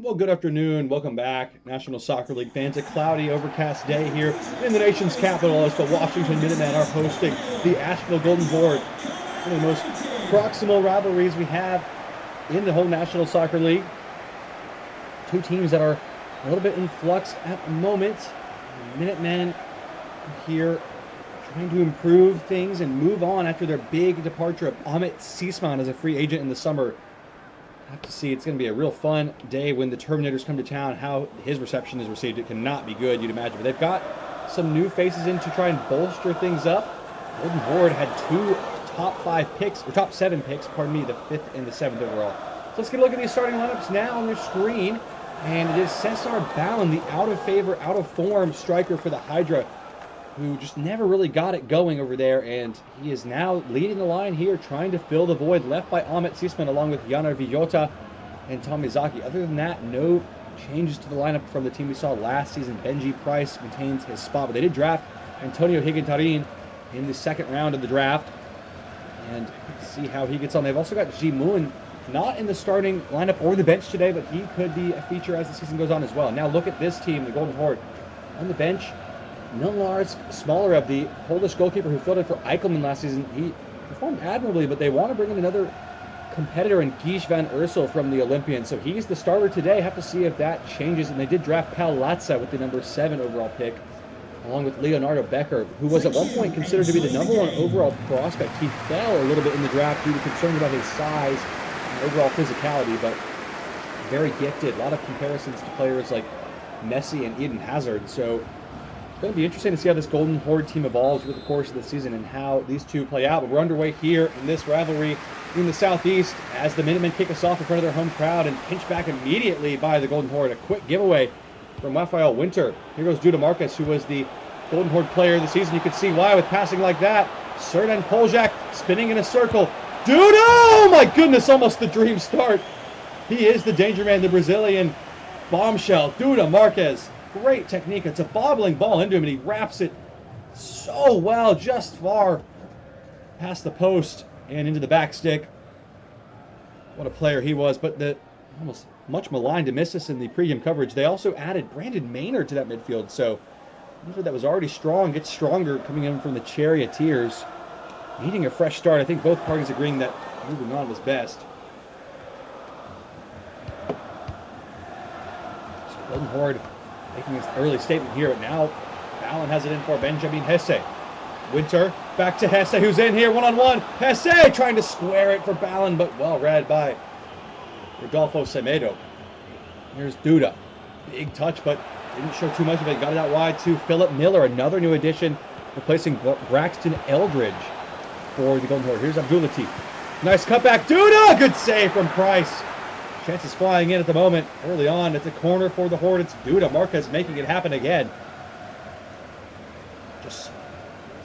Well, good afternoon. Welcome back, National Soccer League fans. A cloudy, overcast day here in the nation's capital as the Washington Minutemen are hosting the Asheville Golden Horde. One of the most proximal rivalries we have in the whole National Soccer League. Two teams that are a little bit in flux at the moment. The Minutemen here trying to improve things and move on after their big departure of Ahmet Sisman as a free agent in the summer. Have to see. It's going to be a real fun day when the Terminators come to town. How his reception is received, it cannot be good, you'd imagine. But they've got some new faces in to try and bolster things up. Golden Horde had two top 5 picks, or top 7 picks, pardon me, the 5th and the 7th overall. So let's get a look at these starting lineups now on their screen. And it is Cesar Ballon, the out of favor, out of form striker for the Hydra, who just never really got it going over there, and he is now leading the line here, trying to fill the void left by Ahmet Sisman along with Yanar Villota and Tomizaki. Other than that, no changes to the lineup from the team we saw last season. Benji Price maintains his spot, but they did draft Antonio Higintarin in the second round of the draft, and let's see how he gets on. They've also got Ji Moon not in the starting lineup or the bench today, but he could be a feature as the season goes on as well. Now look at this team, the Golden Horde. On the bench, Milnars Smaller, the Polish goalkeeper who filled in for Eichelman last season. He performed admirably, but they want to bring in another competitor in Guy van Ursel from the Olympians. So he's the starter today. Have to see if that changes. And they did draft Pal Latza with the number 7 overall pick, along with Leonardo Becker, who was at one point considered to be the number 1 overall prospect. He fell a little bit in the draft due to concerns about his size and overall physicality, but very gifted. A lot of comparisons to players like Messi and Eden Hazard. So it's going to be interesting to see how this Golden Horde team evolves over the course of the season and how these two play out. But we're underway here in this rivalry in the Southeast as the Minutemen kick us off in front of their home crowd and pinch back immediately by the Golden Horde. A quick giveaway from Rafael Winter. Here goes Duda Marcus, who was the Golden Horde player of the season. You can see why with passing like that. Serdan Poljak spinning in a circle. Duda! Oh my goodness, almost the dream start. He is the danger man, the Brazilian bombshell, Duda Marquez. Great technique. It's a bobbling ball into him, and he wraps it so well, just far past the post and into the back stick. What a player he was, but the almost much maligned to miss us in the pregame coverage. They also added Brandon Maynard to that midfield, so midfield that was already strong gets stronger coming in from the Charioteers. Needing a fresh start. I think both parties agreeing that moving on was best. So Golden Horde making his early statement here, but now Ballon has it in for Benjamin Hesse. Winter back to Hesse, who's in here one-on-one. Hesse trying to square it for Ballon, but well read by Rodolfo Semedo. Here's Duda. Big touch, but didn't show too much of it. Got it out wide to Philip Miller, another new addition, replacing Braxton Eldridge for the Golden Horde. Here's Abdulatif. Nice cutback. Duda! Good save from Price. Chances flying in at the moment. Early on, it's a corner for the Horde. It's Duda Marquez making it happen again. Just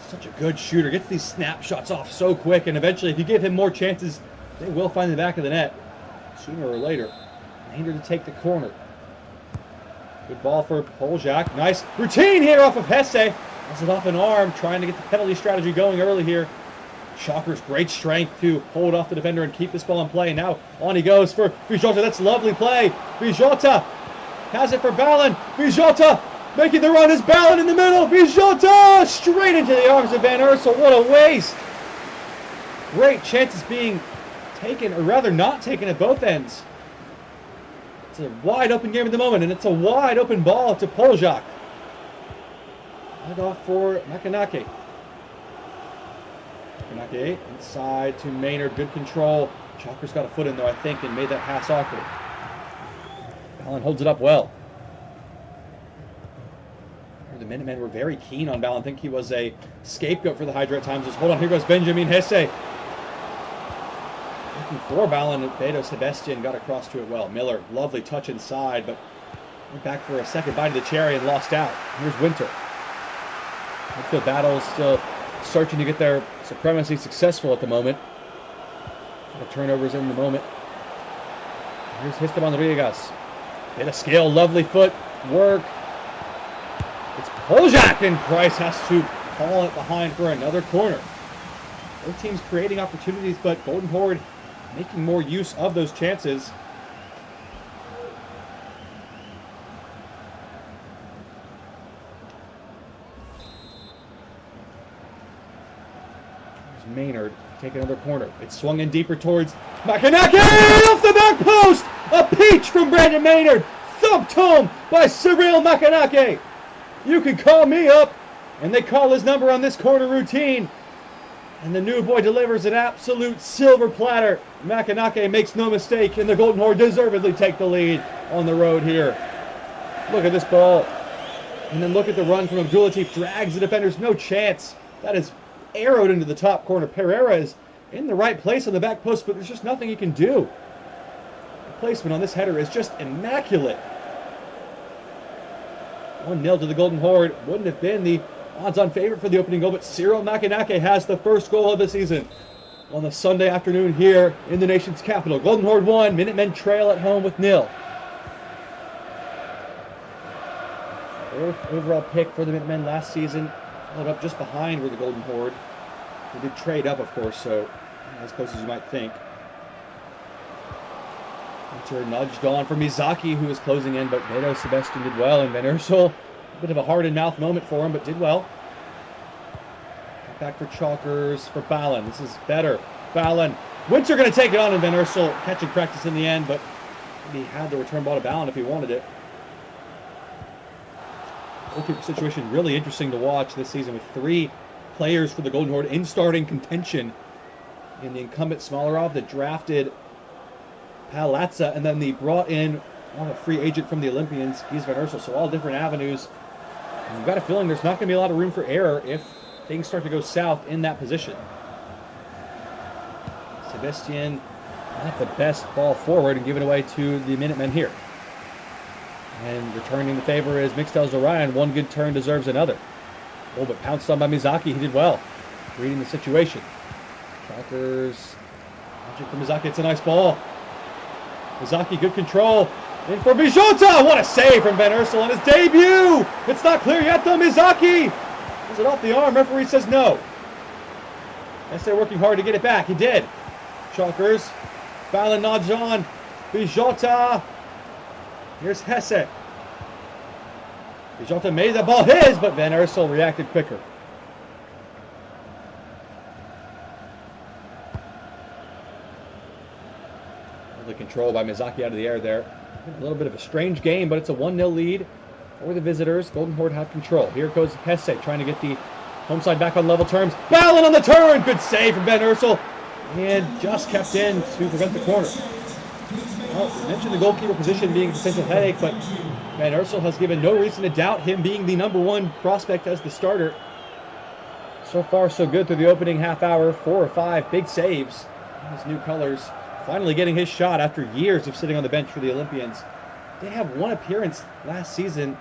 such a good shooter. Gets these snapshots off so quick, and eventually, if you give him more chances, they will find the back of the net sooner or later. Maynard to take the corner. Good ball for Poljak. Nice routine here off of Hesse. Has it off an arm, trying to get the penalty strategy going early here. Shockers, great strength to hold off the defender and keep this ball in play. And now on he goes for Vijota. That's lovely play. Vijota has it for Ballon. Vijota making the run is Ballon in the middle. Vijota straight into the arms of Van Ursel. What a waste. Great chances being taken, or rather not taken at both ends. It's a wide open game at the moment, and it's a wide open ball to Poljak. Head off for Makanake. Makanake inside to Maynard. Good control. Chalker's got a foot in there, I think, and made that pass awkward. Ballon holds it up well. The Minutemen were very keen on Ballon. I think he was a scapegoat for the Hydra at times. Just hold on, here goes Benjamin Hesse. Looking for Ballon. Beto Sebastian got across to it well. Miller, lovely touch inside, but went back for a second bite of the cherry and lost out. Here's Winter. Midfield battle still searching to get their supremacy successful at the moment. The turnovers in the moment. Here's Esteban Rodriguez. Bit of skill, lovely foot work. It's Poljak, and Price has to call it behind for another corner. Both teams creating opportunities, but Golden Horde making more use of those chances. There's Maynard taking another corner. It's swung in deeper towards Makanake off the back post! A peach from Brandon Maynard, thumped home by Cyril Makanake. You can call me up, and they call his number on this corner routine. And the new boy delivers an absolute silver platter. Makanake makes no mistake, and the Golden Horde deservedly take the lead on the road here. Look at this ball. And then look at the run from Abdulatif. Drags the defenders, no chance. That is arrowed into the top corner. Pereira is in the right place on the back post, but there's just nothing he can do. The placement on this header is just immaculate. 1-0 to the Golden Horde. Wouldn't have been the odds-on favorite for the opening goal, but Cyril Makanake has the first goal of the season on the Sunday afternoon here in the nation's capital. Golden Horde 1, Minutemen trail at home with 0. Fourth overall pick for the Minutemen last season, followed up just behind where the Golden Horde. They did trade up, of course, so as close as you might think. Hunter nudged on for Mizaki, who was closing in, but Beto Sebastian did well, and Van Ursel, a bit of a heart-and-mouth moment for him, but did well. Back for Chalkers for Ballon. This is better. Ballon. Winter going to take it on, and Van Ursel catching practice in the end, but he had the return ball to Ballon if he wanted it. Goalkeeper situation really interesting to watch this season with 3 players for the Golden Horde in starting contention. In the incumbent Smolarov that drafted Palazza, and then the brought in on a free agent from the Olympians, Gies Van Ursel. So all different avenues. And you've got a feeling there's not going to be a lot of room for error if things start to go south in that position. Sebastian, not the best ball forward and given away to the Minutemen here. And returning the favor is Mixtel's Orion. One good turn deserves another. Oh, but pounced on by Mizaki. He did well, reading the situation. Chalkers, magic for Mizaki. It's a nice ball. Mizaki, good control. In for Bijota. What a save from Van Ursel on his debut. It's not clear yet, though. Mizaki. Is it off the arm? Referee says no. Guess they're working hard to get it back. He did. Chalkers. Ballon nods on. Bijota. Here's Hesse. Bijota made the ball his, but Van Ursel reacted quicker. The control by Mizaki out of the air there. A little bit of a strange game, but it's a 1-0 lead for the visitors. Golden Horde have control. Here goes Hesse trying to get the home side back on level terms. Ballon on the turn! Good save from Van Ursel. And just kept in to prevent the corner. Well, we mentioned the goalkeeper position being a potential headache, but Van Ursel has given no reason to doubt him being the #1 prospect as the starter. So far, so good through the opening half hour. 4 or 5 big saves. His new colors. Finally getting his shot after years of sitting on the bench for the Olympians. They have 1 appearance last season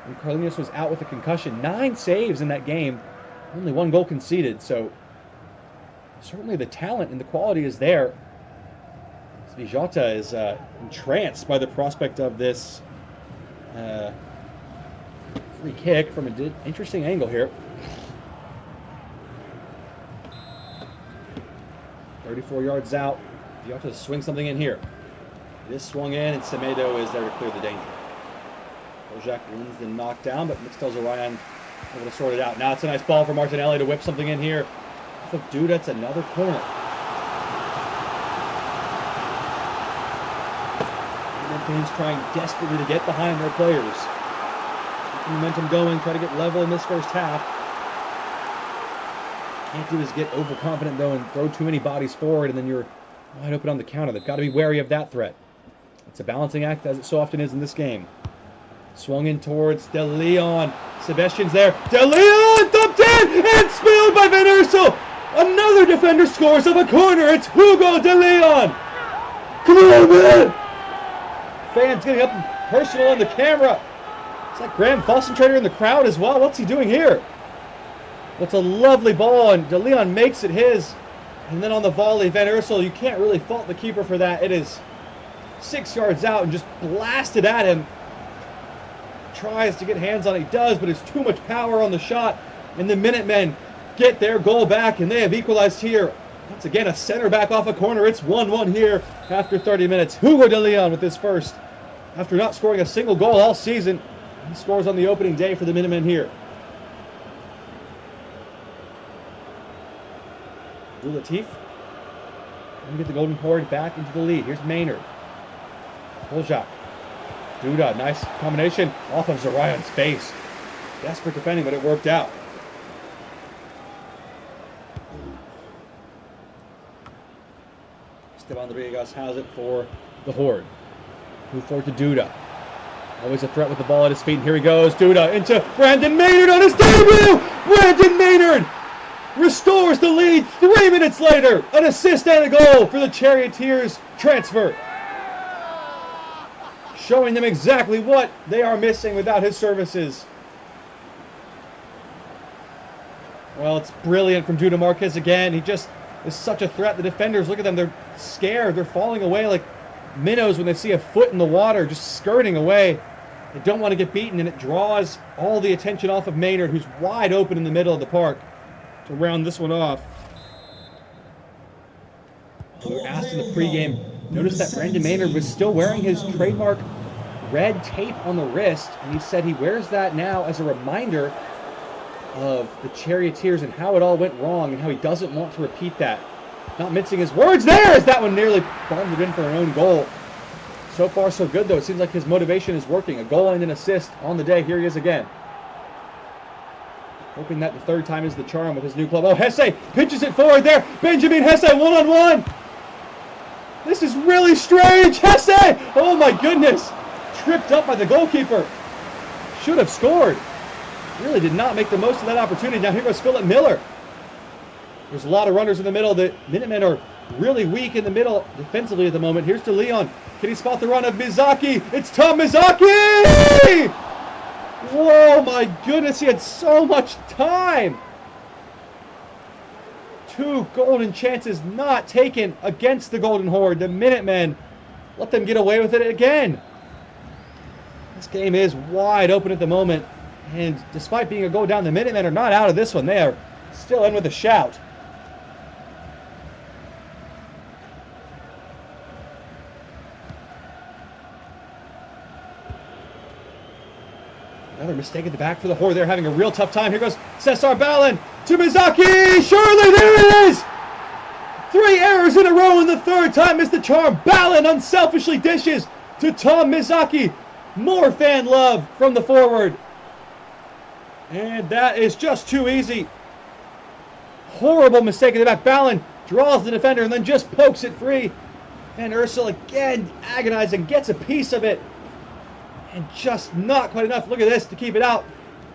when Carlinhos was out with a concussion. 9 saves in that game. Only 1 goal conceded, so certainly the talent and the quality is there. Bijota is entranced by the prospect of this free kick from an interesting angle here. 34 yards out. Bijota swing something in here. This swung in, and Semedo is there to clear the danger. Ojak wins the knockdown, but Mixtel's Orion able to sort it out. Now it's a nice ball for Martinelli to whip something in here. Off of Duda, it's another corner. Teams trying desperately to get behind their players. Keep the momentum going, try to get level in this first half. Can't do is get overconfident though and throw too many bodies forward, and then you're wide open on the counter. They've got to be wary of that threat. It's a balancing act, as it so often is in this game. Swung in towards De Leon. Sebastian's there. De Leon thumped in and spilled by Van Ursel. Another defender scores of a corner. It's Hugo De Leon. Come on, man! Fans getting up personal on the camera. It's like Graham Fostentrader in the crowd as well. What's he doing here? What's a lovely ball, and De Leon makes it his. And then on the volley, Van Ursel, you can't really fault the keeper for that. It is 6 yards out and just blasted at him. Tries to get hands on it, he does, but it's too much power on the shot. And the Minutemen get their goal back, and they have equalized here. Once again, a center back off a corner. It's 1-1 here after 30 minutes. Hugo de Leon with his first. After not scoring a single goal all season, he scores on the opening day for the Minutemen here. Latif. And get the Golden Horde back into the lead. Here's Maynard. Poljak. Duda, nice combination off of Zarion's face. Desperate defending, but it worked out. Esteban Rodriguez has it for the Horde. Move forward to Duda. Always a threat with the ball at his feet. And here he goes. Duda into Brandon Maynard on his debut! Brandon Maynard restores the lead 3 minutes later. An assist and a goal for the Charioteers transfer. Showing them exactly what they are missing without his services. Well, it's brilliant from Duda Marquez again. He just is such a threat. The defenders, look at them. They're scared. They're falling away like minnows when they see a foot in the water, just skirting away. They don't want to get beaten, and it draws all the attention off of Maynard, who's wide open in the middle of the park, to round this one off. We were asked in the pregame, notice that Brandon Maynard was still wearing his trademark red tape on the wrist, and he said he wears that now as a reminder of the Charioteers and how it all went wrong and how he doesn't want to repeat that. Not mincing his words there as that one nearly bombed it in for an own goal. So far so good though. It seems like his motivation is working. A goal and an assist on the day. Here he is again. Hoping that the third time is the charm with his new club. Oh, Hesse pitches it forward there. Benjamin Hesse one-on-one. This is really strange. Hesse! Oh my goodness. Tripped up by the goalkeeper. Should have scored. Really did not make the most of that opportunity. Now here goes Philip Miller. There's a lot of runners in the middle. The Minutemen are really weak in the middle defensively at the moment. Here's De Leon. Can he spot the run of Mizaki? It's Tom Mizaki! Whoa, my goodness, he had so much time. 2 golden chances not taken against the Golden Horde. The Minutemen let them get away with it again. This game is wide open at the moment. And despite being a goal down, the Minutemen are not out of this one. They are still in with a shout. Another mistake at the back for the Horde. They're having a real tough time. Here goes Cesar Ballin to Mizaki. Surely there it is! 3 errors in a row, and the third time is the charm. Ballin unselfishly dishes to Tom Mizaki. More fan love from the forward. And that is just too easy. Horrible mistake in the back. Ballin draws the defender and then just pokes it free. And Ursel again agonizing, gets a piece of it. And just not quite enough. Look at this to keep it out.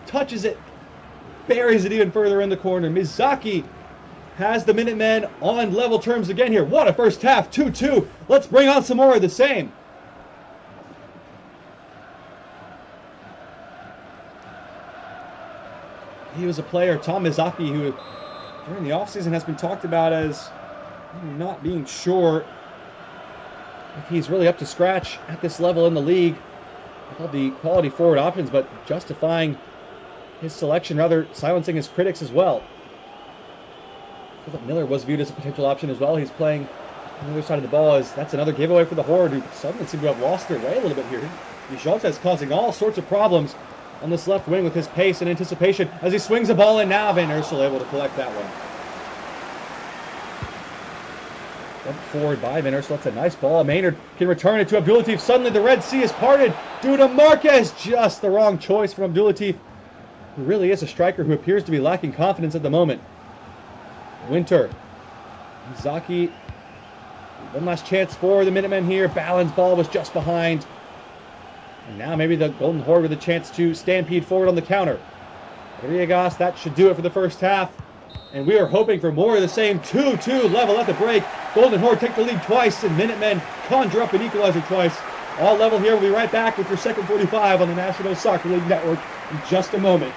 Touches it. Buries it even further in the corner. Mizaki has the Minutemen on level terms again here. What a first half. 2-2. Let's bring on some more of the same. He was a player, Tom Mizaki, who during the offseason has been talked about as not being sure if he's really up to scratch at this level in the league. I love the quality forward options, but justifying his selection, rather silencing his critics as well. Philip Miller was viewed as a potential option as well. He's playing on the other side of the ball. That's another giveaway for the Horde, who suddenly seem to have lost their way a little bit here. Jaltez causing all sorts of problems on this left wing with his pace and anticipation as he swings the ball in. Now Van Ursel able to collect that one. Jumped forward by Van Ursel. That's a nice ball. Maynard can return it to Abdulatif. Suddenly the Red Sea is parted. Duda Marquez, just the wrong choice from Abdulatif, who really is a striker who appears to be lacking confidence at the moment. Winter. Mizaki. One last chance for the Minutemen here. Ballin's ball was just behind. And now maybe the Golden Horde with a chance to stampede forward on the counter. Rodriguez, that should do it for the first half. And we are hoping for more of the same. 2-2 level at the break. Golden Horde take the lead twice, and Minutemen conjure up an equalizer twice. All level here. We'll be right back with your second 45 on the National Soccer League Network in just a moment.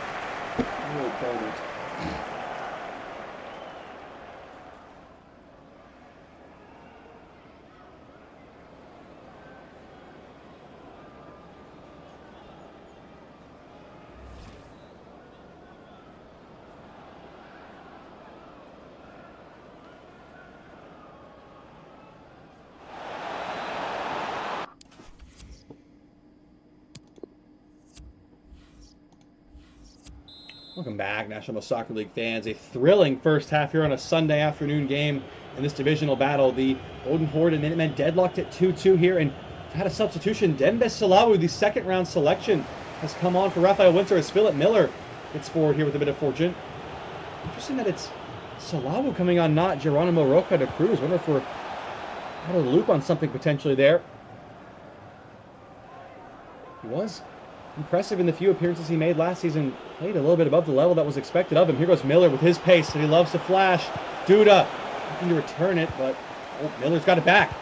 Welcome back, National Soccer League fans. A thrilling first half here on a Sunday afternoon game in this divisional battle. The Golden Horde and Minutemen deadlocked at 2-2 here, and had a substitution. Dembe Salawu, the second round selection, has come on for Rafael Winter as Philip Miller gets forward here with a bit of fortune. Interesting that it's Salawu coming on, not Geronimo Roca de Cruz. Wonder if we're out of the loop on something potentially there. He was impressive in the few appearances he made last season. Played a little bit above the level that was expected of him. Here goes Miller with his pace, and he loves to flash. Duda looking to return it, but Miller's got it back.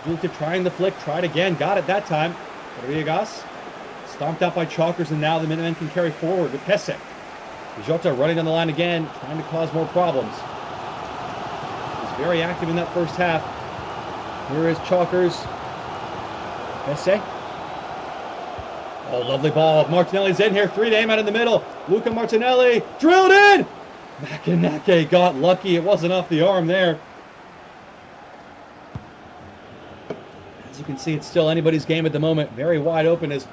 Duda trying the flick, tried again, got it that time. Rodriguez stomped out by Chalkers, and now the Minutemen can carry forward with Hesse. Jota running down the line again, trying to cause more problems. He's very active in that first half. Here is Chalkers. Hesse. Oh, lovely ball. Martinelli's in here. 3-name out in the middle. Luca Martinelli drilled in. Makanake got lucky. It wasn't off the arm there. As you can see, it's still anybody's game at the moment. Very wide open as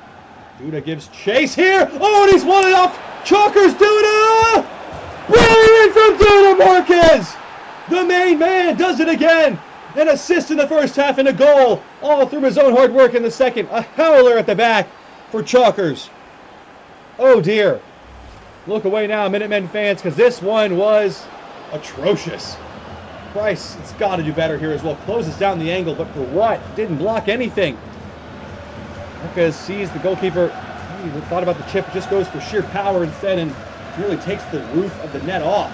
Duda gives chase here. Oh, and he's won it off. Chalkers, Duda! Brilliant from Duda Marquez! The main man does it again. An assist in the first half and a goal. All through his own hard work in the second. A howler at the back for Chalkers. Oh dear. Look away now, Minutemen fans, because this one was atrocious. Price, it's got to do better here as well. Closes down the angle, but for what? Didn't block anything. Marquez sees the goalkeeper. He thought about the chip, it just goes for sheer power instead and really takes the roof of the net off.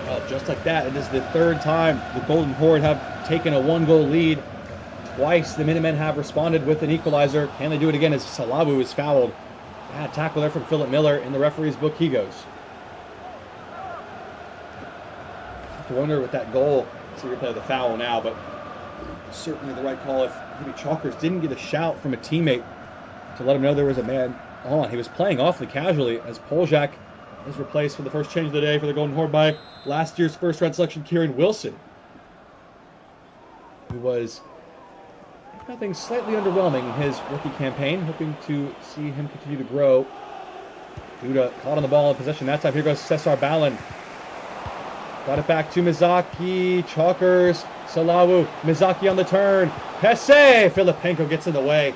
Well, just like that, it is the third time the Golden Horde have taken a one-goal lead. Twice the Minutemen have responded with an equalizer. Can they do it again as Salawu is fouled? Bad tackle there from Philip Miller. In the referee's book, he goes. I have to wonder with that goal, see replay of the foul now, but certainly the right call if maybe Chalkers didn't get a shout from a teammate to let him know there was a man on. He was playing awfully casually as Poljak is replaced for the first change of the day for the Golden Horde by last year's first round selection, Kieran Wilson, who was nothing slightly underwhelming in his rookie campaign. Hoping to see him continue to grow. Duda caught on the ball in possession that time. Here goes Cesar Ballin. Got it back to Mizaki. Chalkers. Salawu. Mizaki on the turn. Hesse. Filipenko gets in the way.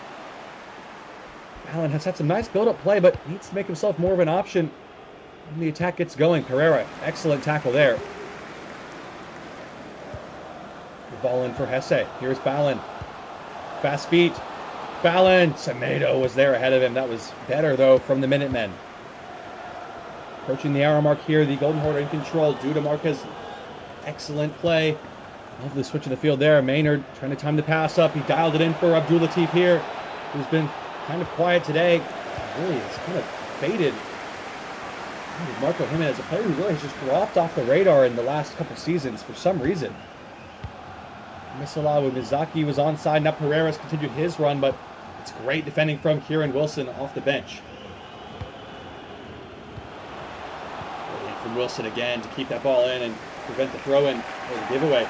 Ballin has had some nice build-up play, but needs to make himself more of an option when the attack gets going. Pereira. Excellent tackle there. The ball in for Hesse. Here's Ballin. Fast feet. Ballin. Semedo was there ahead of him. That was better, though, from the Minutemen. Approaching the hour mark here. The Golden Horde in control. Duda Marquez. Excellent play. Love the switch in the field there. Maynard trying to time the pass up. He dialed it in for Abdulatif here, who's been kind of quiet today. Really, it's kind of faded. Marco Jimenez, a player who really has just dropped off the radar in the last couple seasons for some reason. Misalawu, Mizaki was onside. Now Pereira's continued his run, but it's great defending from Kieran Wilson off the bench. Brilliant from Wilson again to keep that ball in and prevent the throw-in or the giveaway.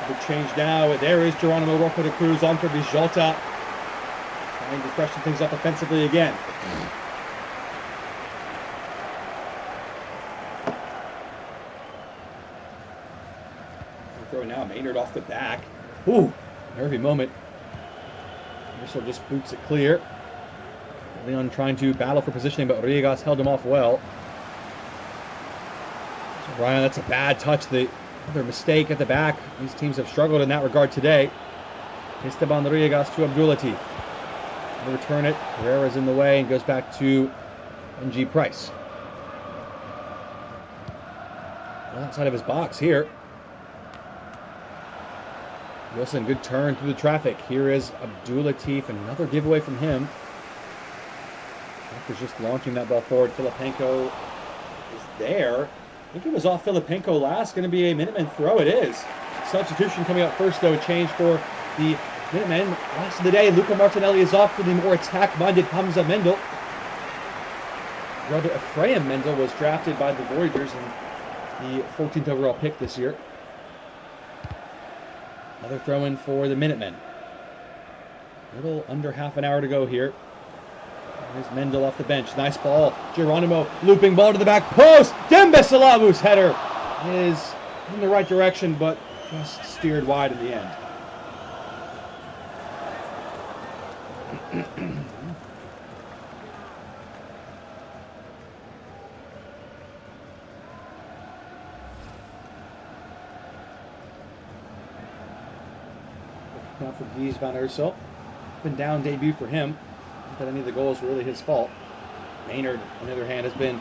Good change now. There is Geronimo Roca de Cruz on for Bijota. Trying to freshen things up offensively again. Throw now, Maynard off the back. Ooh, nervy moment. Russell just boots it clear. Leon trying to battle for positioning, but Rodriguez held him off well. So Ryan, that's a bad touch. The other mistake at the back. These teams have struggled in that regard today. Esteban Rodriguez to Abdulatif. He'll return it. Pereira's in the way and goes back to NG Price. Well, outside of his box here. Wilson, good turn through the traffic. Here is Abdulatif, another giveaway from him. After just launching that ball forward, Filipenko is there. I think it was off Filipenko last. Going to be a Minutemen throw. It is. Substitution coming up first, though. A change for the Minutemen. Last of the day, Luca Martinelli is off for the more attack-minded Hamza Mendel. Brother Ephraim Mendel was drafted by the Voyagers in the 14th overall pick this year. Another throw-in for the Minutemen. A little under half an hour to go here. There's Mendel off the bench. Nice ball. Geronimo looping ball to the back post. Dembe Salavu's header is in the right direction, but just steered wide in the end. Now for Gies van Ursel. Been down debut for him. Not that any of the goals were really his fault. Maynard, on the other hand, has been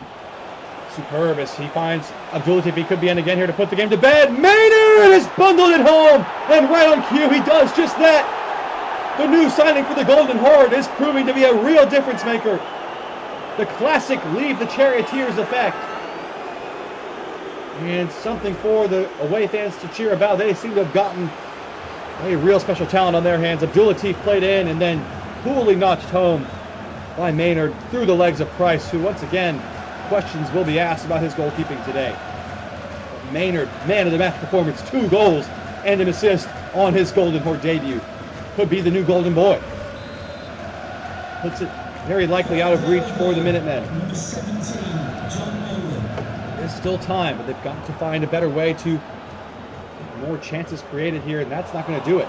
superb as he finds Abdulatif. He could be in again here to put the game to bed. Maynard has bundled it home, and right on cue he does just that. The new signing for the Golden Horde is proving to be a real difference maker. The classic leave the charioteers effect. And something for the away fans to cheer about. They seem to have gotten a real special talent on their hands. Abdulatif played in and then coolly notched home by Maynard through the legs of Price, who once again, questions will be asked about his goalkeeping today. But Maynard, man of the match performance, 2 goals and an assist on his Golden Horde debut. Could be the new Golden Boy. Puts it very likely out of reach for the Minutemen. There's still time, but they've got to find a better way to get more chances created here, and that's not going to do it.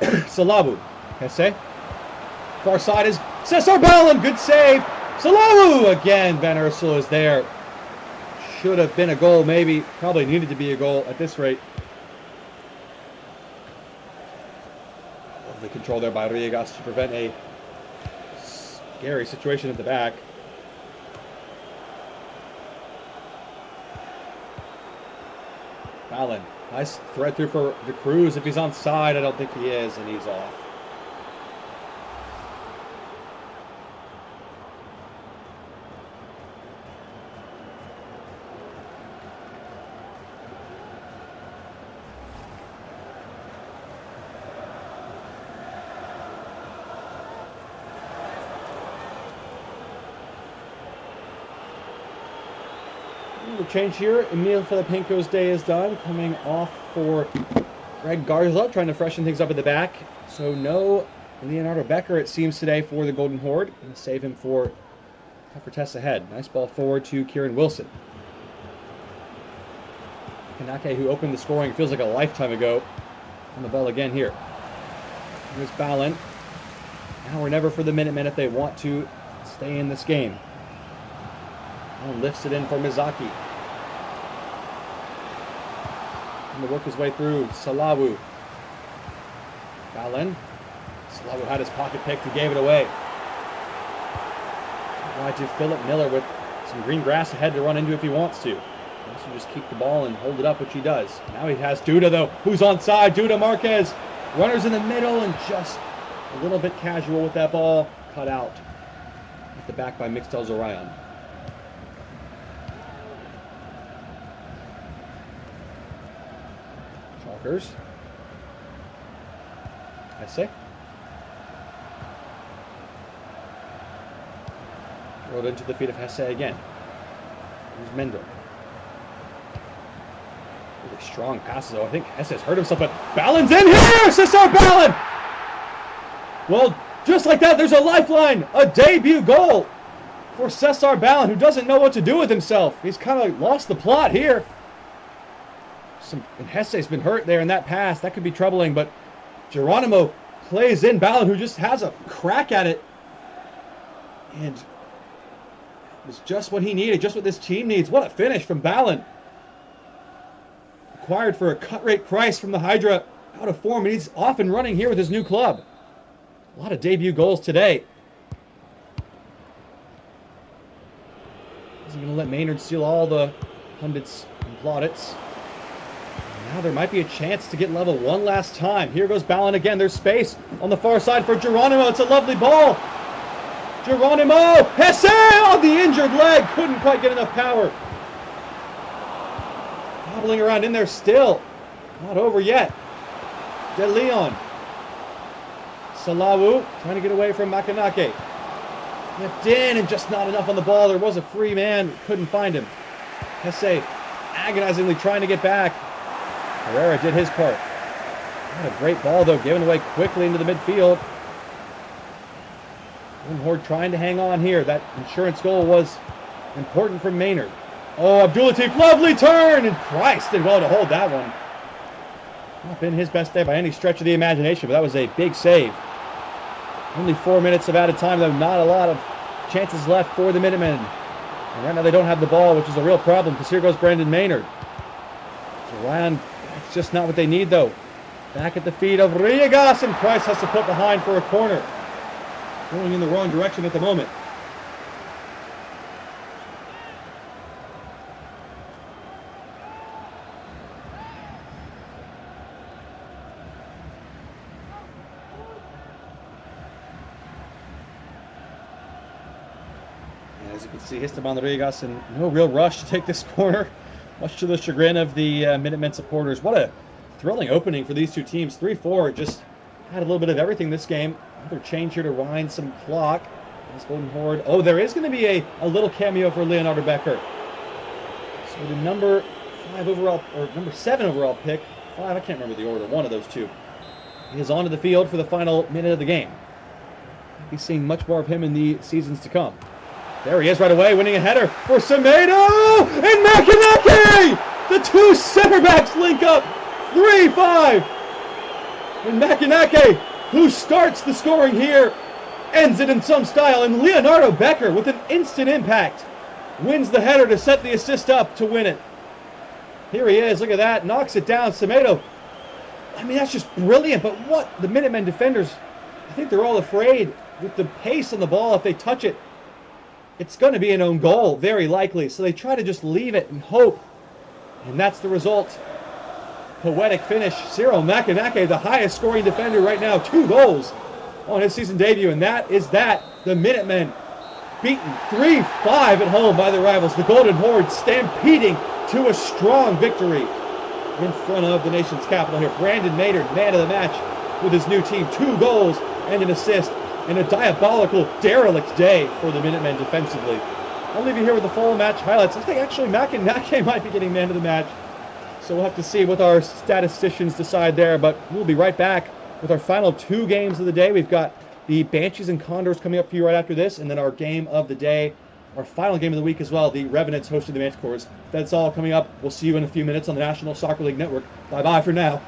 Salavu. Hesse. Far side is Cesar Ballin. Good save. Salavu again. Van Ursel is there. Should have been a goal, maybe. Probably needed to be a goal at this rate. Lovely control there by Riegas to prevent a scary situation at the back. Ballin. Nice thread through for De Cruz. If he's on side, I don't think he is, and he's off. Change here. Emil Filipenko's day is done. Coming off for Greg Garza, trying to freshen things up at the back. So no Leonardo Becker, it seems, today for the Golden Horde. Going to save him for tougher tests ahead. Nice ball forward to Kieran Wilson. Kanake, who opened the scoring, feels like a lifetime ago. On the ball again here. Here's Ballin. Now or never for the Minutemen if they want to stay in this game. And lifts it in for Mizaki. To work his way through. Salawu. Ballin. Salawu had his pocket picked. He gave it away. Wide to Philip Miller with some green grass ahead to run into if he wants to. He wants to just keep the ball and hold it up, which he does. Now he has Duda, though, who's on side. Duda Marquez. Runners in the middle and just a little bit casual with that ball. Cut out at the back by Mixtel Zorayan. Hesse. Rolled into the feet of Hesse again. Here's Mendel. Really strong passes, though. I think Hesse has hurt himself, but Ballin's in here! Cesar Ballin! Well, just like that, there's a lifeline. A debut goal for Cesar Ballin, who doesn't know what to do with himself. He's kind of lost the plot here. And Hesse's been hurt there in that pass. That could be troubling, but Geronimo plays in Ballin, who just has a crack at it. And it was just what he needed, just what this team needs. What a finish from Ballin. Acquired for a cut rate price from the Hydra. Out of form, and he's off and running here with his new club. A lot of debut goals today. Isn't going to let Maynard steal all the pundits and plaudits. Now there might be a chance to get level one last time. Here goes Ballin again. There's space on the far side for Geronimo. It's a lovely ball. Geronimo! Hesse on the injured leg. Couldn't quite get enough power. Hobbling around in there still. Not over yet. De Leon. Salawu trying to get away from Makanake. Left in and just not enough on the ball. There was a free man. Couldn't find him. Hesse agonizingly trying to get back. Herrera did his part. What a great ball, though, given away quickly into the midfield. Horde trying to hang on here. That insurance goal was important for Maynard. Oh, Abdulatif, lovely turn! And Price did well to hold that one. Not been his best day by any stretch of the imagination, but that was a big save. Only 4 minutes of added time, though. Not a lot of chances left for the Minutemen. And right now they don't have the ball, which is a real problem, because here goes Brandon Maynard. Ryan, that's just not what they need, though. Back at the feet of Riegas, and Price has to put behind for a corner. Going in the wrong direction at the moment. And as you can see, Esteban Riegas in no real rush to take this corner, much to the chagrin of the Minutemen supporters. What a thrilling opening for these two teams. 3-4, just had a little bit of everything this game. Another change here to wind some clock. This Golden Horde. Oh, there is going to be a little cameo for Leonardo Becker. So the number 5 overall, or number 7 overall pick, 5, I can't remember the order, one of those two, is onto the field for the final minute of the game. We'll be seeing much more of him in the seasons to come. There he is right away, winning a header for Semedo! And Makanake! The two center backs link up. 3-5. And Makanake, who starts the scoring here, ends it in some style, and Leonardo Becker, with an instant impact, wins the header to set the assist up to win it. Here he is, look at that, knocks it down. Semedo, I mean, that's just brilliant, but what the Minutemen defenders, I think they're all afraid with the pace on the ball. If they touch it, it's going to be an own goal, very likely, so they try to just leave it and hope, and that's the result. Poetic finish. Cyril Makanake, the highest scoring defender right now, 2 goals on his season debut, and that is that. The Minutemen beaten 3-5 at home by their rivals. The Golden Horde stampeding to a strong victory in front of the nation's capital here. Brandon Maynard, man of the match with his new team. 2 goals and an assist, and a diabolical, derelict day for the Minutemen defensively. I'll leave you here with the full match highlights. I think actually Makanake might be getting man of the match, so we'll have to see what our statisticians decide there, but we'll be right back with our final 2 games of the day. We've got the Banshees and Condors coming up for you right after this, and then our game of the day, our final game of the week as well, the Revenants hosting the Manticores. That's all coming up. We'll see you in a few minutes on the National Soccer League Network. Bye-bye for now.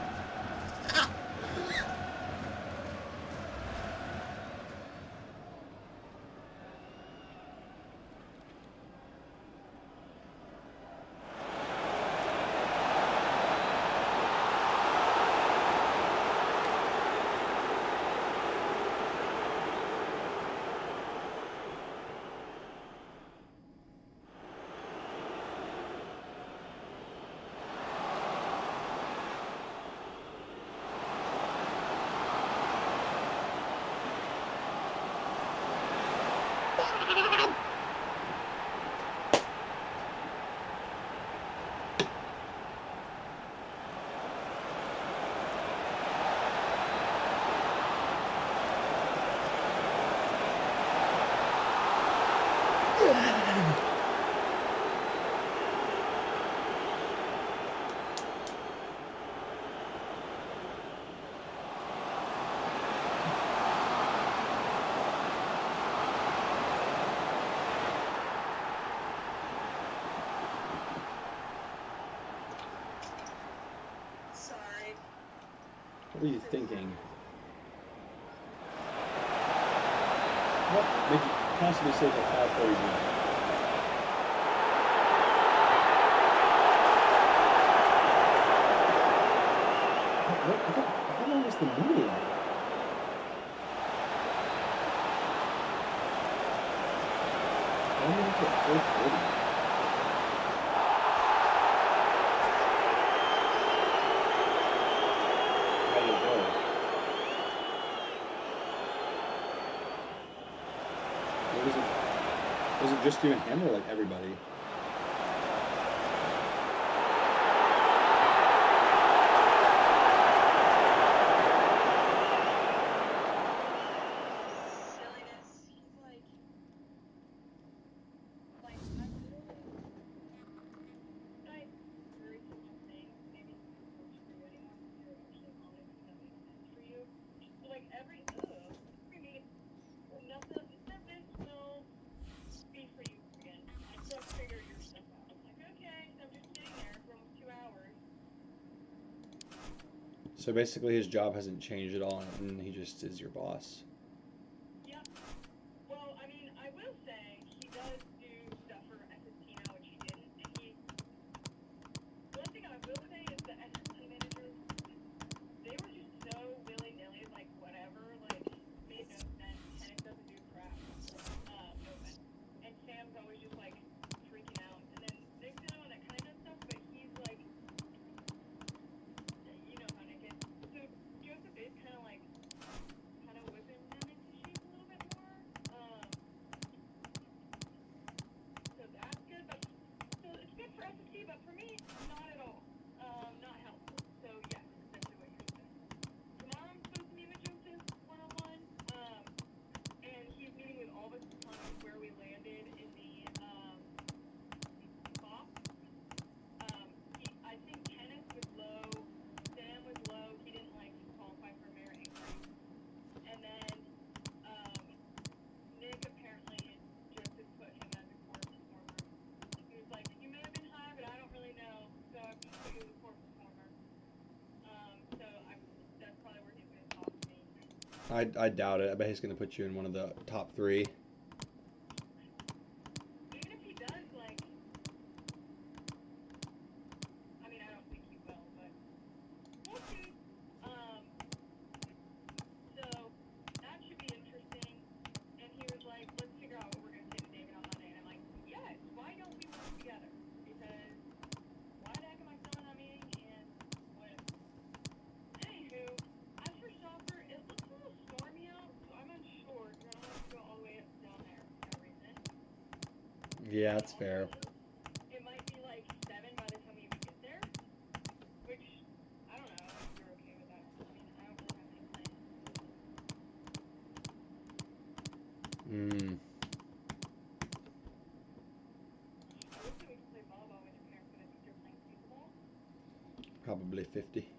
What are you thinking? What made you constantly say that 540? How long was the meeting? Only until 4:40. Was it just you and him, or like everybody? like every meeting, nothing, this will be for you again. So figure your stuff out. I'm like, okay, so I'm just sitting there for almost 2 hours. So basically, his job hasn't changed at all, and he just is your boss. Yep. Well, I mean, I will say he does do stuff for SST now, which he didn't. And one thing I will say is the SST managers, they were just so willy-nilly, like whatever, like made no sense. Tennis doesn't do crap. No offense. And Sam's always just like freaking out. And then Nick's the only one that kind of does stuff, but he's like, you know how Nick is. So Joseph is kind of whipping them into shape a little bit more. So that's good, but so it's good for SST, but for me, not at all. Not helpful. So yes, essentially what you're saying. Tomorrow I'm supposed to meet with Joseph one-on-one, and he's meeting with all of us to tell me where we landed in the box. I think tennis was low, Sam was low. He didn't qualify for merit increase, and then Nick apparently Joseph put him as a core performer. He was like, you may have been high, but I don't really know, so I'm just put you as a core performer. So that's probably where he's going to talk to me. I doubt it. I bet he's going to put you in one of the top 3. Even if he does, I mean, I don't think he will, but we'll see. So that should be interesting. And he was like, let's figure out what we're going to say to David on Monday. And I'm like, yes, why don't we work together? Because why the heck am I still in that meeting? And whatever. Anywho, as for soccer, it looks a little stormy out, so I'm unsure because I don't want to go all the way up down there for no reason. Yeah, that's fair. It might be 7 by the time we even get there, which I don't know if you're okay with that. I mean, I don't really have any plans. I wish that we could play volleyball with your parents, but I think they're playing pickleball. Probably 50.